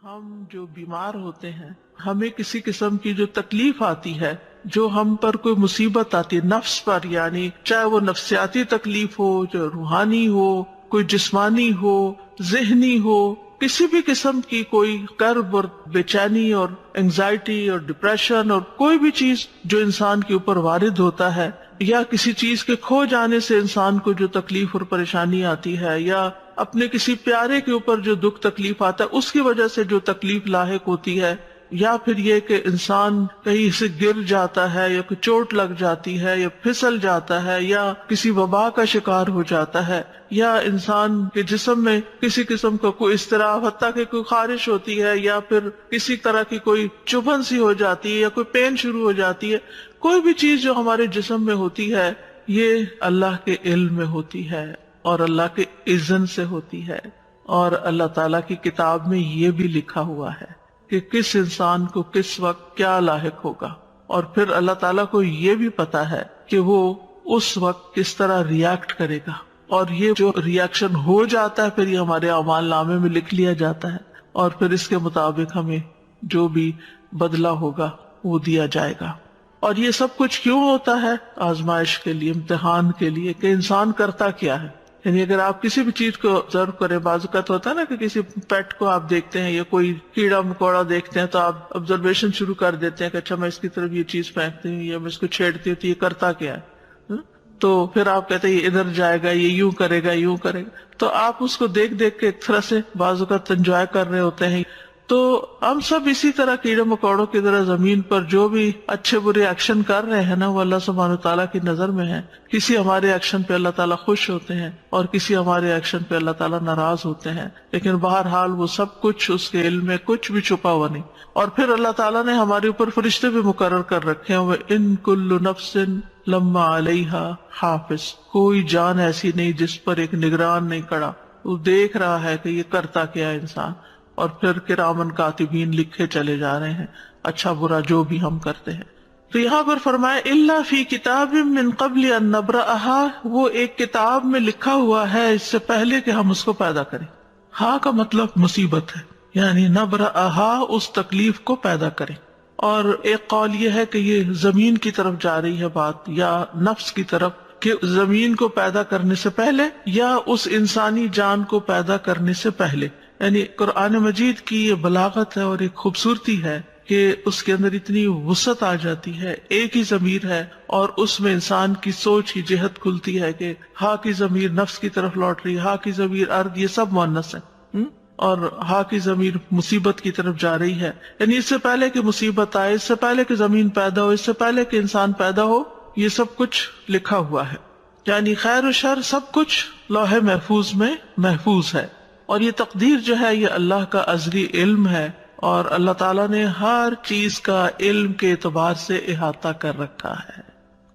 ہم جو بیمار ہوتے ہیں، ہمیں کسی قسم کی جو تکلیف آتی ہے، جو ہم پر کوئی مصیبت آتی ہے نفس پر، یعنی چاہے وہ نفسیاتی تکلیف ہو، چاہے روحانی ہو، کوئی جسمانی ہو، ذہنی ہو، کسی بھی قسم کی کوئی کرب اور بے چینی اور انگزائٹی اور ڈپریشن اور کوئی بھی چیز جو انسان کے اوپر وارد ہوتا ہے، یا کسی چیز کے کھو جانے سے انسان کو جو تکلیف اور پریشانی آتی ہے، یا اپنے کسی پیارے کے اوپر جو دکھ تکلیف آتا ہے اس کی وجہ سے جو تکلیف لاحق ہوتی ہے، یا پھر یہ کہ انسان کہیں سے گر جاتا ہے، یا کوئی چوٹ لگ جاتی ہے، یا پھسل جاتا ہے، یا کسی وبا کا شکار ہو جاتا ہے، یا انسان کے جسم میں کسی قسم کا کوئی اضطراب، حتیٰ کہ کوئی خارش ہوتی ہے، یا پھر کسی طرح کی کوئی چبھن سی ہو جاتی ہے، یا کوئی پین شروع ہو جاتی ہے، کوئی بھی چیز جو ہمارے جسم میں ہوتی ہے یہ اللہ کے علم میں ہوتی ہے اور اللہ کے اذن سے ہوتی ہے، اور اللہ تعالیٰ کی کتاب میں یہ بھی لکھا ہوا ہے کہ کس انسان کو کس وقت کیا لاحق ہوگا، اور پھر اللہ تعالیٰ کو یہ بھی پتا ہے کہ وہ اس وقت کس طرح ریاکٹ کرے گا، اور یہ جو ریاکشن ہو جاتا ہے پھر یہ ہمارے اعمال نامے میں لکھ لیا جاتا ہے، اور پھر اس کے مطابق ہمیں جو بھی بدلہ ہوگا وہ دیا جائے گا۔ اور یہ سب کچھ کیوں ہوتا ہے؟ آزمائش کے لیے، امتحان کے لیے، کہ انسان کرتا کیا ہے۔ یعنی اگر آپ کسی بھی چیز کو آبزرو کریں، بعض اوقات ہوتا ہے نا کہ کسی پیٹ کو آپ دیکھتے ہیں یا کوئی کیڑا مکوڑا دیکھتے ہیں تو آپ آبزرویشن شروع کر دیتے ہیں کہ اچھا میں اس کی طرف یہ چیز پھینکتی ہوں یا میں اس کو چھیڑتی ہوں تو یہ کرتا کیا ہے، تو پھر آپ کہتے ہیں یہ ادھر جائے گا، یہ یوں کرے گا، یوں کرے گا، تو آپ اس کو دیکھ دیکھ کے ایک طرح سے بعض اوقات انجوائے کر رہے ہوتے ہیں۔ تو ہم سب اسی طرح کیڑے مکوڑوں کی طرح زمین پر جو بھی اچھے برے ایکشن کر رہے ہیں نا وہ اللہ سبحانہ تعالیٰ کی نظر میں ہے۔ کسی ہمارے ایکشن پہ اللہ تعالیٰ خوش ہوتے ہیں اور کسی ہمارے ایکشن پہ اللہ تعالیٰ ناراض ہوتے ہیں، لیکن بہرحال وہ سب کچھ اس کے علم میں کچھ بھی چھپا ہوا نہیں۔ اور پھر اللہ تعالیٰ نے ہمارے اوپر فرشتے بھی مقرر کر رکھے ہیں، وَإِن كُلُّ نَفْسٍ لَمَّا عَلَيْهَا حافظ، کوئی جان ایسی نہیں جس پر ایک نگران نہیں کھڑا، وہ دیکھ رہا ہے کہ یہ کرتا کیا ہے انسان، اور پھر کرامن کاتبین لکھے چلے جا رہے ہیں اچھا برا جو بھی ہم کرتے ہیں۔ تو یہاں پر فرمایا الا فی کتاب من قبل ان نبرأها، وہ ایک کتاب میں لکھا ہوا ہے اس سے پہلے کہ ہم اس کو پیدا کریں۔ ہاں کا مطلب مصیبت ہے، یعنی نبرأها اس تکلیف کو پیدا کریں۔ اور ایک قول یہ ہے کہ یہ زمین کی طرف جا رہی ہے بات، یا نفس کی طرف، کہ زمین کو پیدا کرنے سے پہلے یا اس انسانی جان کو پیدا کرنے سے پہلے۔ یعنی قرآن مجید کی یہ بلاغت ہے اور ایک خوبصورتی ہے کہ اس کے اندر اتنی وسعت آ جاتی ہے، ایک ہی ضمیر ہے اور اس میں انسان کی سوچ کی جہت کھلتی ہے کہ ہا کی ضمیر نفس کی طرف لوٹ رہی، ہا کی ضمیر ارض، یہ سب مؤنث ہے، اور ہا کی ضمیر مصیبت کی طرف جا رہی ہے۔ یعنی اس سے پہلے کہ مصیبت آئے، اس سے پہلے کہ زمین پیدا ہو، اس سے پہلے کہ انسان پیدا ہو، یہ سب کچھ لکھا ہوا ہے۔ یعنی خیر و شر سب کچھ لوح محفوظ میں محفوظ ہے، اور یہ تقدیر جو ہے یہ اللہ کا ازلی علم ہے، اور اللہ تعالیٰ نے ہر چیز کا علم کے اعتبار سے احاطہ کر رکھا ہے،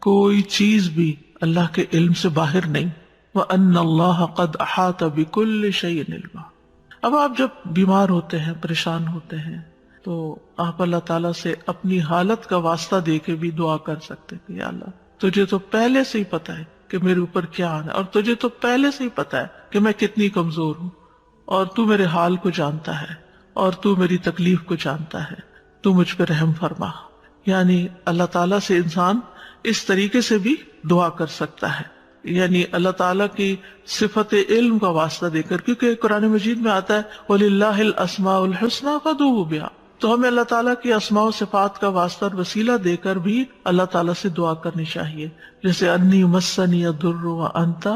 کوئی چیز بھی اللہ کے علم سے باہر نہیں۔ وَأَنَّ اللَّهَ قَدْ أَحَاطَ بِكُلِّ شَيْءٍ عِلْمًا۔ اب آپ جب بیمار ہوتے ہیں، پریشان ہوتے ہیں، تو آپ اللہ تعالیٰ سے اپنی حالت کا واسطہ دے کے بھی دعا کر سکتے کہ یا اللہ تجھے تو پہلے سے ہی پتا ہے کہ میرے اوپر کیا آنا ہے، اور تجھے تو پہلے سے ہی پتا ہے کہ میں کتنی کمزور ہوں، اور تو میرے حال کو جانتا ہے، اور تو میری تکلیف کو جانتا ہے، تو مجھ پہ رحم فرما۔ یعنی اللہ تعالیٰ سے انسان اس طریقے سے بھی دعا کر سکتا ہے، یعنی اللہ تعالیٰ کی صفت علم کا واسطہ دے کر، کیونکہ قرآن مجید میں آتا ہے وَلِلَّهِ الْأَسْمَاءُ الْحُسْنَىٰ فَادْعُوهُ بِهَا، تو ہمیں اللہ تعالیٰ کی اسماء و صفات کا واسطہ اور وسیلہ دے کر بھی اللہ تعالیٰ سے دعا کرنی چاہیے، جیسے انی مسنی الضر وانت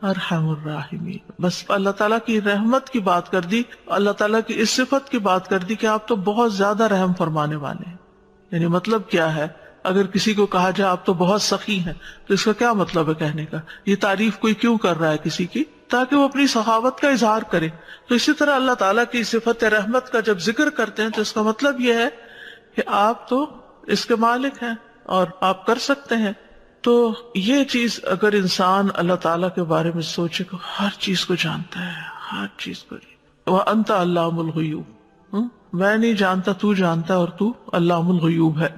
ارحم الراحمین۔ بس اللہ تعالیٰ کی رحمت کی بات کر دی، اللہ تعالیٰ کی اس صفت کی بات کر دی کہ آپ تو بہت زیادہ رحم فرمانے والے ہیں۔ یعنی مطلب کیا ہے؟ اگر کسی کو کہا جائے آپ تو بہت سخی ہیں تو اس کا کیا مطلب ہے کہنے کا؟ یہ تعریف کوئی کیوں کر رہا ہے کسی کی؟ تاکہ وہ اپنی سخاوت کا اظہار کرے۔ تو اسی طرح اللہ تعالیٰ کی صفت رحمت کا جب ذکر کرتے ہیں تو اس کا مطلب یہ ہے کہ آپ تو اس کے مالک ہیں اور آپ کر سکتے ہیں۔ تو یہ چیز اگر انسان اللہ تعالیٰ کے بارے میں سوچے کہ ہر چیز کو جانتا ہے، ہر چیز کو، وَأَنْتَ عَلَّامُ الْغُیُوبِ، میں نہیں جانتا، تو جانتا ہے، اور تو علام الغیوب ہے۔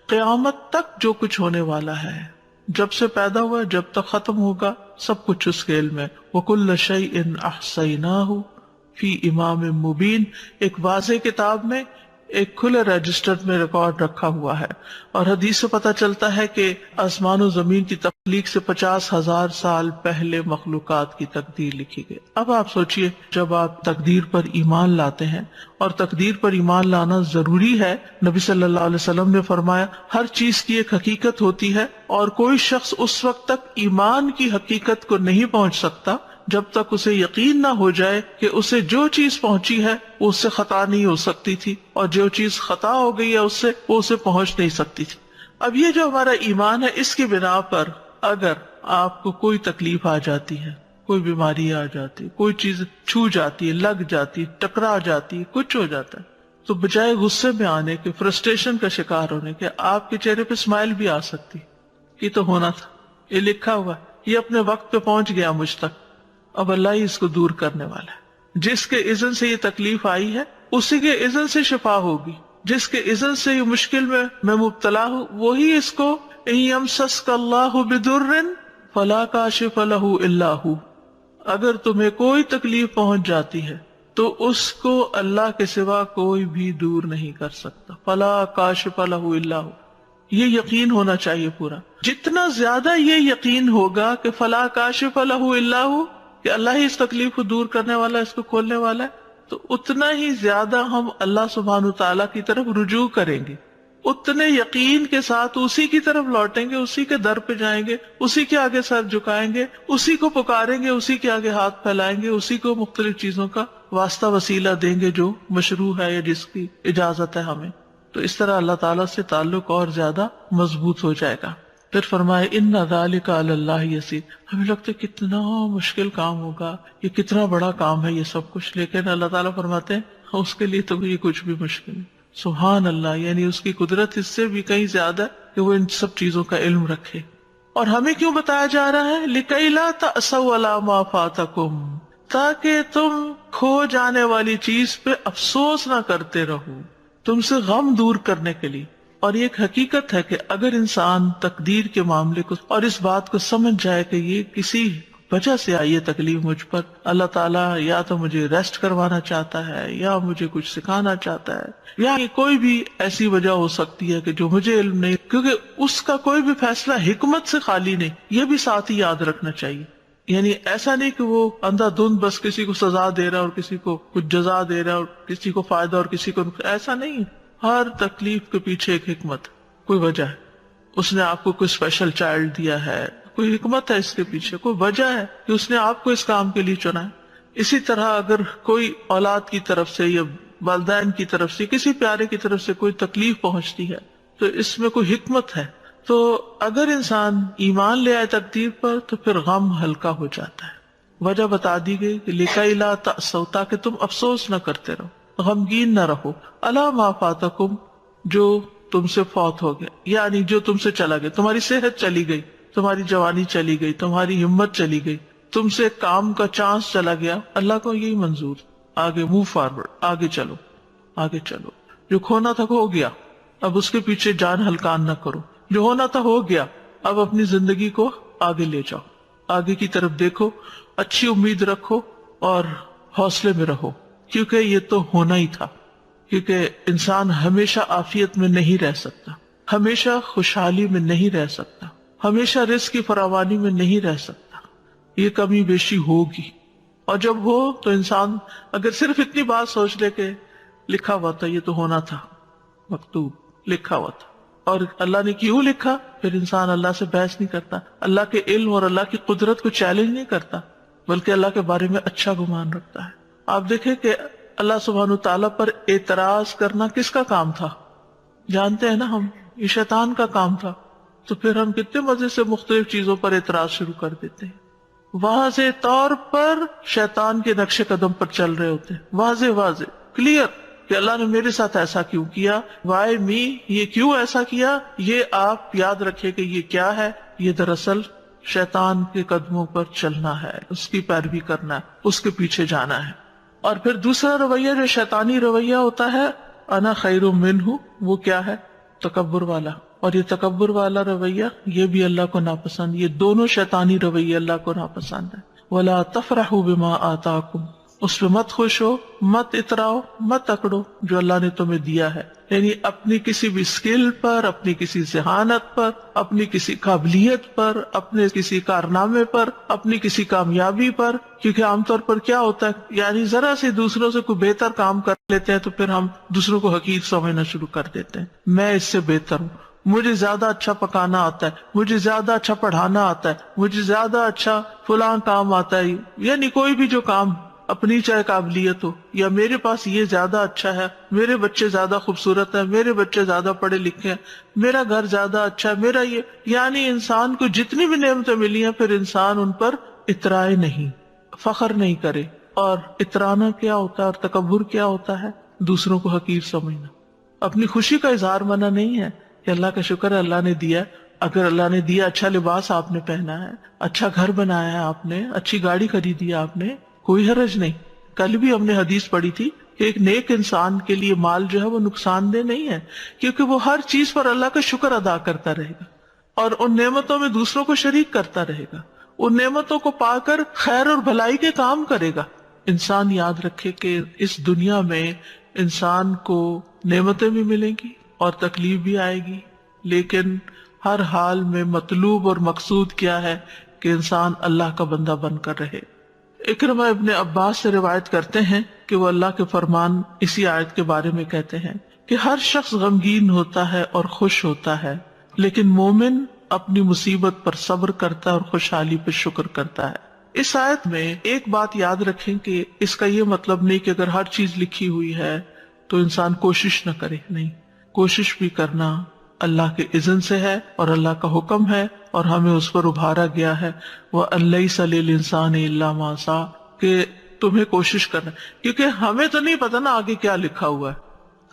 قیامت تک جو کچھ ہونے والا ہے، جب سے پیدا ہوا جب تک ختم ہوگا، سب کچھ اس کے علم ہے۔ وَكُلَّ شَيْءٍ أَحْصَيْنَاهُ فی امام مبین، ایک واضح کتاب میں، ایک کھلے رجسٹر میں ریکارڈ رکھا ہوا ہے۔ اور حدیث سے پتہ چلتا ہے کہ آسمان و زمین کی تخلیق سے 50,000 سال پہلے مخلوقات کی تقدیر لکھی گئی۔ اب آپ سوچئے، جب آپ تقدیر پر ایمان لاتے ہیں، اور تقدیر پر ایمان لانا ضروری ہے، نبی صلی اللہ علیہ وسلم نے فرمایا ہر چیز کی ایک حقیقت ہوتی ہے، اور کوئی شخص اس وقت تک ایمان کی حقیقت کو نہیں پہنچ سکتا جب تک اسے یقین نہ ہو جائے کہ اسے جو چیز پہنچی ہے وہ اس سے خطا نہیں ہو سکتی تھی، اور جو چیز خطا ہو گئی ہے اس سے وہ اسے پہنچ نہیں سکتی تھی۔ اب یہ جو ہمارا ایمان ہے، اس کی بنا پر اگر آپ کو کوئی تکلیف آ جاتی ہے، کوئی بیماری آ جاتی ہے، کوئی چیز چھو جاتی ہے، لگ جاتی ہے، ٹکرا جاتی ہے، کچھ ہو جاتا ہے، تو بجائے غصے میں آنے کے، فرسٹریشن کا شکار ہونے کے، آپ کے چہرے پہ اسمائل بھی آ سکتی۔ یہ تو ہونا تھا، یہ لکھا ہوا ہے، یہ اپنے وقت پہ پہنچ گیا مجھ تک، اب اللہ ہی اس کو دور کرنے والا ہے۔ جس کے اذن سے یہ تکلیف آئی ہے اسی کے اذن سے شفا ہوگی، جس کے اذن سے یہ مشکل میں مبتلا ہوں وہی اس کو ان یمسسک اللہ بضر فلا کاشف لہ الا ہو، اگر تمہیں کوئی تکلیف پہنچ جاتی ہے تو اس کو اللہ کے سوا کوئی بھی دور نہیں کر سکتا، فلا کاشف لہ الا ہو۔ یہ یقین ہونا چاہیے پورا، جتنا زیادہ یہ یقین ہوگا کہ فلا کاشف لہ الا ہو، کہ اللہ ہی اس تکلیف کو دور کرنے والا، اس کو کھولنے والا ہے، تو اتنا ہی زیادہ ہم اللہ سبحانہ وتعالیٰ کی طرف رجوع کریں گے، اتنے یقین کے ساتھ اسی کی طرف لوٹیں گے، اسی کے در پہ جائیں گے، اسی کے آگے سر جھکائیں گے، اسی کو پکاریں گے، اسی کے آگے ہاتھ پھیلائیں گے، اسی کو مختلف چیزوں کا واسطہ وسیلہ دیں گے جو مشروع ہے یا جس کی اجازت ہے ہمیں۔ تو اس طرح اللہ تعالیٰ سے تعلق اور زیادہ مضبوط ہو جائے گا۔ پھر فرمائے ان ذالک علی اللہ یسیر۔ ہمیں لگتا ہے کتنا مشکل کام ہوگا، یہ کتنا بڑا کام ہے یہ سب کچھ، لیکن اللہ تعالیٰ فرماتے ہیں اس کے لیے تو یہ کچھ بھی مشکل نہیں۔ سبحان اللہ، یعنی اس کی قدرت اس سے بھی کہیں زیادہ ہے کہ وہ ان سب چیزوں کا علم رکھے۔ اور ہمیں کیوں بتایا جا رہا ہے؟ لِكَيْ لَا تَأْسَوْا عَلَىٰ مَا فَاتَكُمْ، تاکہ تم کھو جانے والی چیز پہ افسوس نہ کرتے رہو، تم سے غم دور کرنے کے لیے۔ اور یہ ایک حقیقت ہے کہ اگر انسان تقدیر کے معاملے کو اور اس بات کو سمجھ جائے کہ یہ کسی وجہ سے آئی ہے تکلیف مجھ پر، اللہ تعالیٰ یا تو مجھے ریسٹ کروانا چاہتا ہے، یا مجھے کچھ سکھانا چاہتا ہے، یا کوئی بھی ایسی وجہ ہو سکتی ہے کہ جو مجھے علم نہیں، کیونکہ اس کا کوئی بھی فیصلہ حکمت سے خالی نہیں، یہ بھی ساتھ ہی یاد رکھنا چاہیے۔ یعنی ایسا نہیں کہ وہ اندھا دھند بس کسی کو سزا دے رہا ہے اور کسی کو کچھ جزا دے رہا ہے اور کسی کو فائدہ اور کسی کو نقصان، ایسا نہیں۔ ہر تکلیف کے پیچھے ایک حکمت، کوئی وجہ ہے۔ اس نے آپ کو کوئی اسپیشل چائلڈ دیا ہے، کوئی حکمت ہے اس کے پیچھے، کوئی وجہ ہے کہ اس نے آپ کو اس کام کے لیے چنا ہے۔ اسی طرح اگر کوئی اولاد کی طرف سے یا والدین کی طرف سے، کسی پیارے کی طرف سے کوئی تکلیف پہنچتی ہے تو اس میں کوئی حکمت ہے۔ تو اگر انسان ایمان لے آئے تقدیر پر تو پھر غم ہلکا ہو جاتا ہے۔ وجہ بتا دی گئی کہ لِكَيْ لَا تَأْسَوْا، تاکہ تم افسوس نہ کرتے رہو، غمگین نہ رہو، عَلَىٰ مَا فَاتَكُمْ، جو تم سے فوت ہو گیا، یعنی جو تم سے چلا گیا، تمہاری صحت چلی گئی، تمہاری جوانی چلی گئی، تمہاری ہمت چلی گئی، تم سے کام کا چانس چلا گیا، اللہ کو یہی منظور، آگے موو فارورڈ، آگے چلو، آگے چلو۔ جو کھونا تھا ہو گیا، اب اس کے پیچھے جان ہلکان نہ کرو، جو ہونا تھا ہو گیا، اب اپنی زندگی کو آگے لے جاؤ، آگے کی طرف دیکھو، اچھی امید رکھو اور حوصلے میں رہو، کیونکہ یہ تو ہونا ہی تھا۔ کیونکہ انسان ہمیشہ عافیت میں نہیں رہ سکتا، ہمیشہ خوشحالی میں نہیں رہ سکتا، ہمیشہ رزق کی فراوانی میں نہیں رہ سکتا، یہ کمی بیشی ہوگی۔ اور جب ہو تو انسان اگر صرف اتنی بات سوچ لے کہ لکھا ہوا تھا، یہ تو ہونا تھا، مکتوب لکھا ہوا تھا، اور اللہ نے کیوں لکھا، پھر انسان اللہ سے بحث نہیں کرتا، اللہ کے علم اور اللہ کی قدرت کو چیلنج نہیں کرتا، بلکہ اللہ کے بارے میں اچھا گمان رکھتا ہے۔ آپ دیکھیں کہ اللہ سبحانہ تعالیٰ پر اعتراض کرنا کس کا کام تھا؟ جانتے ہیں نا ہم، یہ شیطان کا کام تھا۔ تو پھر ہم کتنے مزے سے مختلف چیزوں پر اعتراض شروع کر دیتے ہیں، واضح طور پر شیطان کے نقش قدم پر چل رہے ہوتے ہیں، واضح کلیئر کہ اللہ نے میرے ساتھ ایسا کیوں کیا، وائی می، یہ کیوں ایسا کیا، یہ آپ یاد رکھیں کہ یہ کیا ہے، یہ دراصل شیطان کے قدموں پر چلنا ہے، اس کی پیروی کرنا ہے، اس کے پیچھے جانا ہے۔ اور پھر دوسرا رویہ جو شیطانی رویہ ہوتا ہے، انا خیر منہ، وہ کیا ہے؟ تکبر والا۔ اور یہ تکبر والا رویہ یہ بھی اللہ کو ناپسند، یہ دونوں شیطانی رویے اللہ کو ناپسند ہے۔ وَلَا تَفْرَحُوا بِمَا آتَاكُمْ، اس پہ مت خوش ہو، مت اتراؤ، مت اکڑو جو اللہ نے تمہیں دیا ہے. یعنی اپنی کسی بھی اسکل پر، اپنی کسی ذہانت پر، اپنی کسی قابلیت پر، اپنے کسی کارنامے پر، اپنی کسی کامیابی پر. کیونکہ عام طور پر کیا ہوتا ہے، یعنی ذرا سے دوسروں سے کوئی بہتر کام کر لیتے ہیں تو پھر ہم دوسروں کو حقیر سمجھنا شروع کر دیتے ہیں. میں اس سے بہتر ہوں، مجھے زیادہ اچھا پکانا آتا ہے، مجھے زیادہ اچھا پڑھانا آتا ہے، مجھے زیادہ اچھا فلاں کام آتا ہے. یعنی کوئی بھی جو کام اپنی چاہے قابلیت ہو، یا میرے پاس یہ زیادہ اچھا ہے، میرے بچے زیادہ خوبصورت ہیں، میرے بچے زیادہ پڑھے لکھے ہیں، میرا گھر زیادہ اچھا ہے، میرا یہ، یعنی انسان کو جتنی بھی نعمتیں ملی ہیں پھر انسان ان پر اترائے نہیں، فخر نہیں کرے. اور اترانا کیا ہوتا ہے اور تکبر کیا ہوتا ہے؟ دوسروں کو حقیر سمجھنا. اپنی خوشی کا اظہار منع نہیں ہے کہ اللہ کا شکر ہے اللہ نے دیا. اگر اللہ نے دیا، اچھا لباس آپ نے پہنا ہے، اچھا گھر بنایا ہے آپ نے، اچھی گاڑی خریدی ہے آپ نے، کوئی حرج نہیں. کل بھی ہم نے حدیث پڑھی تھی کہ ایک نیک انسان کے لیے مال جو ہے وہ نقصان دہ نہیں ہے، کیونکہ وہ ہر چیز پر اللہ کا شکر ادا کرتا رہے گا اور ان نعمتوں میں دوسروں کو شریک کرتا رہے گا، ان نعمتوں کو پا کر خیر اور بھلائی کے کام کرے گا. انسان یاد رکھے کہ اس دنیا میں انسان کو نعمتیں بھی ملیں گی اور تکلیف بھی آئے گی، لیکن ہر حال میں مطلوب اور مقصود کیا ہے کہ انسان اللہ کا بندہ بن کر رہے. اکرمہ ابن عباس سے روایت کرتے ہیں کہ وہ اللہ کے فرمان اسی آیت کے بارے میں کہتے ہیں کہ ہر شخص غمگین ہوتا ہے اور خوش ہوتا ہے، لیکن مومن اپنی مصیبت پر صبر کرتا ہے اور خوشحالی پر شکر کرتا ہے. اس آیت میں ایک بات یاد رکھیں کہ اس کا یہ مطلب نہیں کہ اگر ہر چیز لکھی ہوئی ہے تو انسان کوشش نہ کرے. نہیں، کوشش بھی کرنا اللہ کے اذن سے ہے اور اللہ کا حکم ہے اور ہمیں اس پر ابھارا گیا ہے. وَأَن لَيْسَ لِلْإِنسَانِ إِلَّا مَا سَعَىٰ، کہ تمہیں کوشش کرنا، کیونکہ ہمیں تو نہیں پتا نا آگے کیا لکھا ہوا ہے،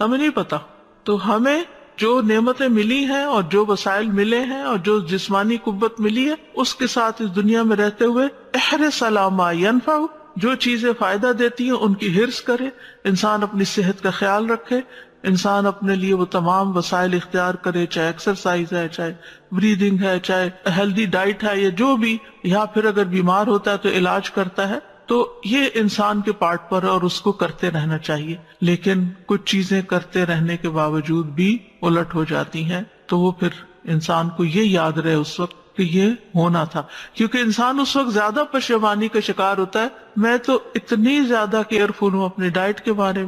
ہمیں نہیں پتا. تو ہمیں جو نعمتیں ملی ہیں اور جو وسائل ملے ہیں اور جو جسمانی قوت ملی ہے اس کے ساتھ اس دنیا میں رہتے ہوئے احرص علی ما ینفع، جو چیزیں فائدہ دیتی ہیں ان کی حرص کرے. انسان اپنی صحت کا خیال رکھے، انسان اپنے لیے وہ تمام وسائل اختیار کرے، چاہے ایکسرسائز ہے، چاہے بریدنگ ہے، چاہے ہیلدی ڈائٹ ہے، یا جو بھی، یا پھر اگر بیمار ہوتا ہے تو علاج کرتا ہے. تو یہ انسان کے پارٹ پر ہے اور اس کو کرتے رہنا چاہیے. لیکن کچھ چیزیں کرتے رہنے کے باوجود بھی الٹ ہو جاتی ہیں تو وہ پھر انسان کو یہ یاد رہے اس وقت کہ یہ ہونا تھا. کیونکہ انسان اس وقت زیادہ پشیمانی کا شکار ہوتا ہے، میں تو اتنی زیادہ کیئرفل ہوں اپنے ڈائٹ کے بارے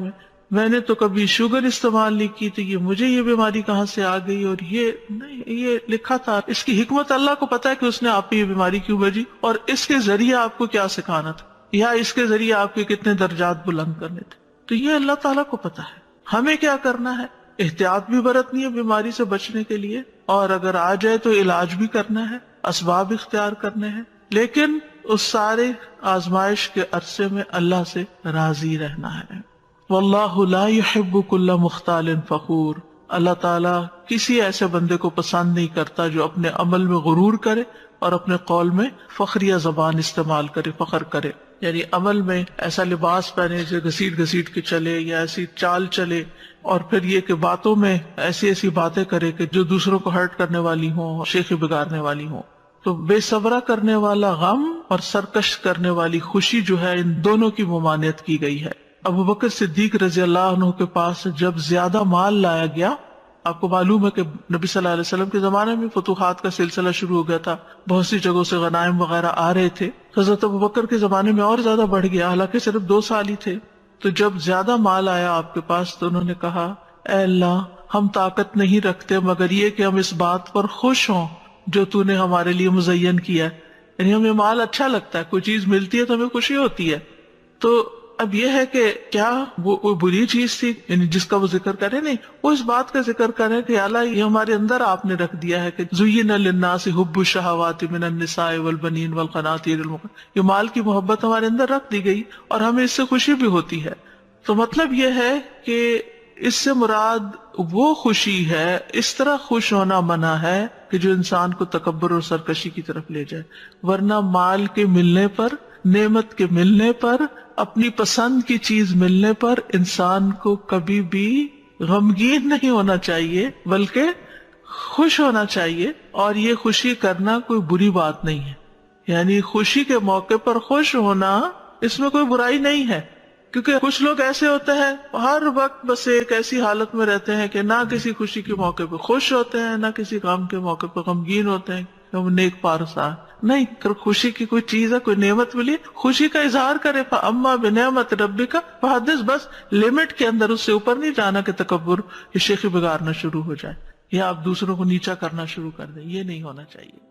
میں نے تو کبھی شوگر استعمال نہیں کی تھی، یہ مجھے یہ بیماری کہاں سے آ گئی، اور یہ نہیں، یہ لکھا تھا. اس کی حکمت اللہ کو پتا ہے کہ اس نے آپ پہ یہ بیماری کیوں بھیجی اور اس کے ذریعے آپ کو کیا سکھانا تھا، یا اس کے ذریعے آپ کے کتنے درجات بلند کرنے تھے. تو یہ اللہ تعالیٰ کو پتا ہے. ہمیں کیا کرنا ہے؟ احتیاط بھی برتنی ہے بیماری سے بچنے کے لیے، اور اگر آ جائے تو علاج بھی کرنا ہے، اسباب اختیار کرنے ہیں، لیکن اس سارے آزمائش کے عرصے میں اللہ سے راضی رہنا ہے. واللہ لا يحب كل مختال فخور، اللہ تعالیٰ کسی ایسے بندے کو پسند نہیں کرتا جو اپنے عمل میں غرور کرے اور اپنے قول میں فخریہ زبان استعمال کرے، فخر کرے. یعنی عمل میں ایسا لباس پہنے جو گھسیٹ گھسیٹ کے چلے، یا ایسی چال چلے، اور پھر یہ کہ باتوں میں ایسی ایسی باتیں کرے کہ جو دوسروں کو ہرٹ کرنے والی ہوں، شیخی بگاڑنے والی ہوں. تو بے صبرا کرنے والا غم اور سرکش کرنے والی خوشی جو ہے، ان دونوں کی ممانعت کی گئی ہے. ابو بکر صدیق رضی اللہ عنہ کے پاس جب زیادہ مال لایا گیا، آپ کو معلوم ہے کہ نبی صلی اللہ علیہ وسلم کے زمانے میں فتوحات کا سلسلہ شروع ہو گیا تھا، بہت سی جگہوں سے غنائم وغیرہ آ رہے تھے. حضرت ابو بکر کے زمانے میں اور زیادہ بڑھ گیا، حالانکہ صرف 2 سال ہی تھے. تو جب زیادہ مال آیا آپ کے پاس تو انہوں نے کہا، اے اللہ، ہم طاقت نہیں رکھتے مگر یہ کہ ہم اس بات پر خوش ہوں جو تو نے ہمارے لیے مزین کیا ہے. یعنی ہمیں مال اچھا لگتا ہے، کوئی چیز ملتی ہے تو ہمیں خوشی ہوتی ہے. تو اب یہ ہے کہ کیا وہ کوئی بری چیز تھی یعنی جس کا وہ ذکر کرے؟ نہیں، وہ اس بات کا ذکر کرے کہ اللہ یہ ہمارے اندر آپ نے رکھ دیا ہے کہ زین للناس حب الشہوات من النساء والبنین والقناطیر یہ مال کی محبت ہمارے اندر رکھ دی گئی اور ہمیں اس سے خوشی بھی ہوتی ہے. تو مطلب یہ ہے کہ اس سے مراد وہ خوشی ہے، اس طرح خوش ہونا منع ہے کہ جو انسان کو تکبر اور سرکشی کی طرف لے جائے. ورنہ مال کے ملنے پر، نعمت کے ملنے پر، اپنی پسند کی چیز ملنے پر انسان کو کبھی بھی غمگین نہیں ہونا چاہیے بلکہ خوش ہونا چاہیے. اور یہ خوشی کرنا کوئی بری بات نہیں ہے. یعنی خوشی کے موقع پر خوش ہونا اس میں کوئی برائی نہیں ہے، کیونکہ کچھ لوگ ایسے ہوتے ہیں ہر وقت بس ایک ایسی حالت میں رہتے ہیں کہ نہ کسی خوشی کے موقع پہ خوش ہوتے ہیں، نہ کسی غم کے موقع پہ غمگین ہوتے ہیں کہ وہ نیک پارسا نہیں۔ خوشی کی کوئی چیز ہے، کوئی نعمت ملی، خوشی کا اظہار کرے، فَأَمَّا بِنِعْمَةِ رَبِّكَ فَحَدِّثْ، بس لمٹ کے اندر، اس سے اوپر نہیں جانا کہ تکبر یا شیخی بگاڑنا شروع ہو جائے یا آپ دوسروں کو نیچا کرنا شروع کر دیں، یہ نہیں ہونا چاہیے۔